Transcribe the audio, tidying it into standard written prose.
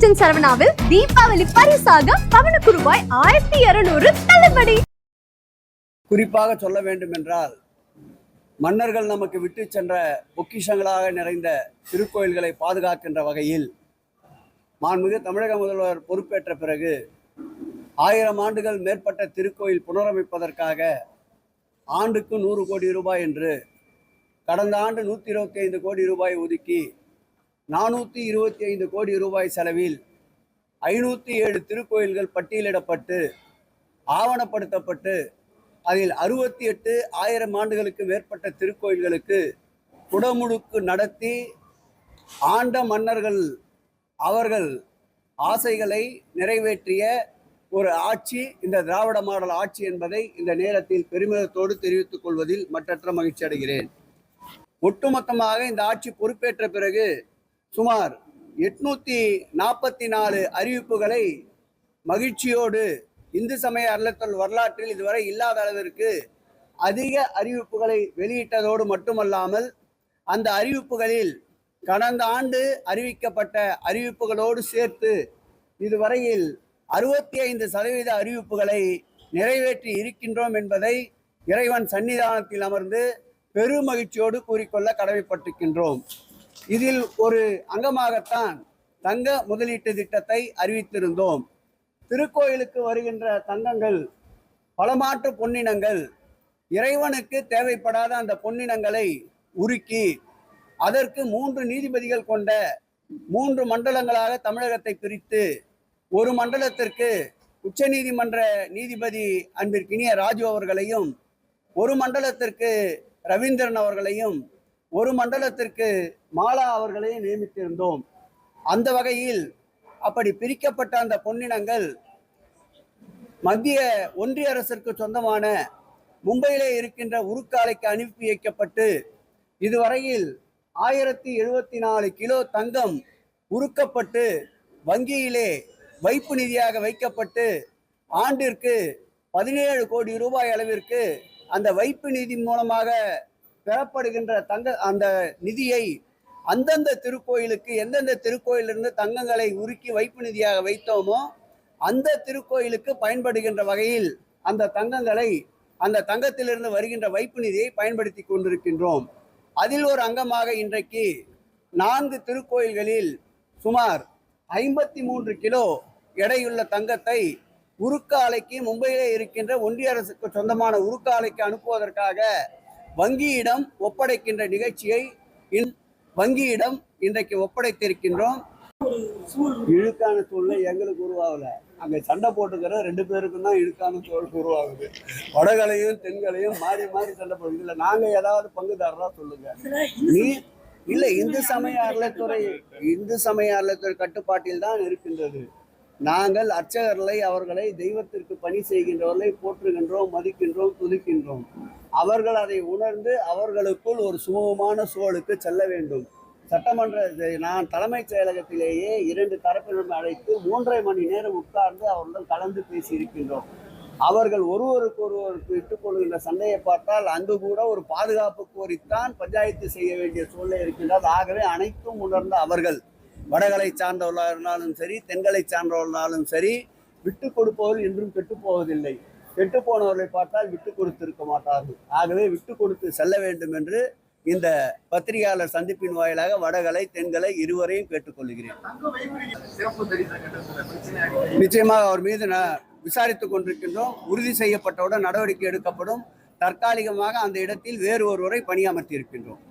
Eastern சரவணாவில் Deepavali பரிசாக பவனுக்கு ரூபாய் 1200 தள்ளுபடி. குறிப்பாக சொல்ல வேண்டும் என்றால், மன்னர்கள் நமக்கு விட்டு சென்ற பொக்கிஷங்களாக நிறைந்த திருக்கோயில்களை பாதுகாக்கின்ற வகையில் மாண்புமிகு தமிழக முதல்வர் பொறுப்பேற்ற பிறகு 1000 ஆண்டுகள் மேற்பட்ட திருக்கோயில் புனரமைப்பதற்காக ஆண்டுக்கு 100 கோடி ரூபாய் என்று கடந்த ஆண்டு 125 கோடி ரூபாய் ஒதுக்கி 425 கோடி ரூபாய் செலவில் 507 திருக்கோயில்கள் பட்டியலிடப்பட்டு ஆவணப்படுத்தப்பட்டு அதில் 68 1000 ஆண்டுகளுக்கு மேற்பட்ட திருக்கோயில்களுக்கு குடமுழுக்கு நடத்தி ஆண்ட மன்னர்கள் அவர்கள் ஆசைகளை நிறைவேற்றிய ஒரு ஆட்சி இந்த திராவிட மாடல் ஆட்சி என்பதை இந்த நேரத்தில் பெருமிதத்தோடு தெரிவித்துக் கொள்வதில் மற்றற்ற மகிழ்ச்சி அடைகிறேன். ஒட்டுமொத்தமாக இந்த ஆட்சி பொறுப்பேற்ற பிறகு சுமார் 844 அறிவிப்புகளை மகிழ்ச்சியோடு இந்து சமய அறநிலையத்துறை வரலாற்றில் இதுவரை இல்லாத அளவிற்கு அதிக அறிவிப்புகளை வெளியிட்டதோடு மட்டுமல்லாமல் அந்த அறிவிப்புகளில் கடந்த ஆண்டு அறிவிக்கப்பட்ட அறிவிப்புகளோடு சேர்த்து இதுவரையில் 65% அறிவிப்புகளை நிறைவேற்றி இருக்கின்றோம் என்பதை இறைவன் சன்னிதானத்தில் அமர்ந்து பெருமகிழ்ச்சியோடு கூறிக்கொள்ள கடமைப்பட்டிருக்கின்றோம். இதில் ஒரு அங்கமாகத்தான் தங்க முதலீட்டு திட்டத்தை அறிவித்திருந்தோம். திருக்கோயிலுக்கு வருகின்ற தங்கங்கள் பலமாற்று பொன்னினங்கள் இறைவனுக்கு தேவைப்படாத அந்த பொன்னினங்களை உருக்கி அதற்கு 3 நீதிபதிகள் கொண்ட 3 மண்டலங்களாக தமிழகத்தை பிரித்து ஒரு மண்டலத்திற்கு உச்ச நீதிமன்ற நீதிபதி அன்பிற்கினிய ராஜு அவர்களையும், ஒரு மண்டலத்திற்கு ரவீந்திரன் அவர்களையும், ஒரு மண்டலத்திற்கு மாலா அவர்களையும் நியமித்திருந்தோம். அந்த வகையில் அப்படி பிரிக்கப்பட்ட அந்த பொன்னினங்கள் மத்திய ஒன்றிய அரசிற்கு சொந்தமான மும்பையிலே இருக்கின்ற உருக்காலைக்கு அனுப்பி வைக்கப்பட்டு இதுவரையில் 1074 கிலோ தங்கம் உருக்கப்பட்டு வங்கியிலே வைப்பு நிதியாக வைக்கப்பட்டு ஆண்டிற்கு 17 கோடி ரூபாய் அளவிற்கு அந்த வைப்பு நிதி மூலமாக பெறப்படுகின்ற அந்த நிதியை அந்தந்த திருக்கோயிலுக்கு எந்தெந்த திருக்கோயிலிருந்து தங்கங்களை உருக்கி வைப்பு நிதியாக வைத்தோமோ அந்த திருக்கோயிலுக்கு பயன்படுகின்ற வகையில் அந்த தங்கங்களை அந்த தங்கத்திலிருந்து வருகின்ற வைப்பு நிதியை பயன்படுத்தி கொண்டிருக்கின்றோம். அதில் ஒரு அங்கமாக இன்றைக்கு 4 திருக்கோயில்களில் சுமார் 53 கிலோ எடையுள்ள தங்கத்தை உருக்காலைக்கு மும்பையிலே இருக்கின்ற ஒன்றிய அரசுக்கு சொந்தமான உருக்காலைக்கு அனுப்புவதற்காக வங்கியிடம் ஒப்படைக்கின்ற நிகழ்ச்சியை வங்கியிடம் இன்றைக்கு ஒப்படைத்திருக்கின்றோம். இழுக்கான சூழ்நிலை எங்களுக்கு உருவாகல. அங்க சண்டை போட்டுக்கிற 2 பேருக்கும் தான் இழுக்கான சூழல் உருவாகுது. வடகளையும் தென்களையும் மாறி மாறி சண்டை போடுது. இல்லை நாங்க ஏதாவது பங்குதாரரா சொல்லுங்க. நீ இல்லை இந்து சமய அறநிலையத்துறை கட்டுப்பாட்டில் தான் இருக்கின்றது. நாங்கள் அர்ச்சகர்களை அவர்களை தெய்வத்திற்கு பணி செய்கின்றவர்களை போற்றுகின்றோம், மதிக்கின்றோம், துதிக்கின்றோம். அவர்கள் அதை உணர்ந்து அவர்களுக்குள் ஒரு சுமூகமான சூழலுக்கு செல்ல வேண்டும். சட்டமன்ற நான் தலைமைச் செயலகத்திலேயே 2 தரப்பினரும் அழைத்து 3.5 மணி நேரம் உட்கார்ந்து அவர்களுடன் கலந்து பேசி இருக்கின்றோம். அவர்கள் ஒருவருக்கு இட்டுக் கொள்கின்ற சண்டையை பார்த்தால் அங்கு கூட ஒரு பாதுகாப்பு கோரித்தான் பஞ்சாயத்து செய்ய வேண்டிய சூழ்நிலை இருக்கின்றது. ஆகவே அனைத்தும் உணர்ந்த அவர்கள் வடகளை சார்ந்தவர்களாக இருந்தாலும் சரி, தென்களை சார்ந்தவர்களாலும் சரி, விட்டு கொடுப்பவர்கள் என்றும் கெட்டு போவதில்லை. கெட்டு போனவர்களை பார்த்தால் விட்டு கொடுத்திருக்க மாட்டார்கள். ஆகவே விட்டு கொடுத்து செல்ல வேண்டும் என்று இந்த பத்திரிகையாளர் சந்திப்பின் வாயிலாக வடகலை தென்கலை இருவரையும் கேட்டுக்கொள்கிறேன். நிச்சயமாக அவர் மீது விசாரித்துக் கொண்டிருக்கின்றோம். உறுதி செய்யப்பட்டவுடன் நடவடிக்கை எடுக்கப்படும். தற்காலிகமாக அந்த இடத்தில் வேறு ஒருவரை பணியமர்த்தி இருக்கின்றோம்.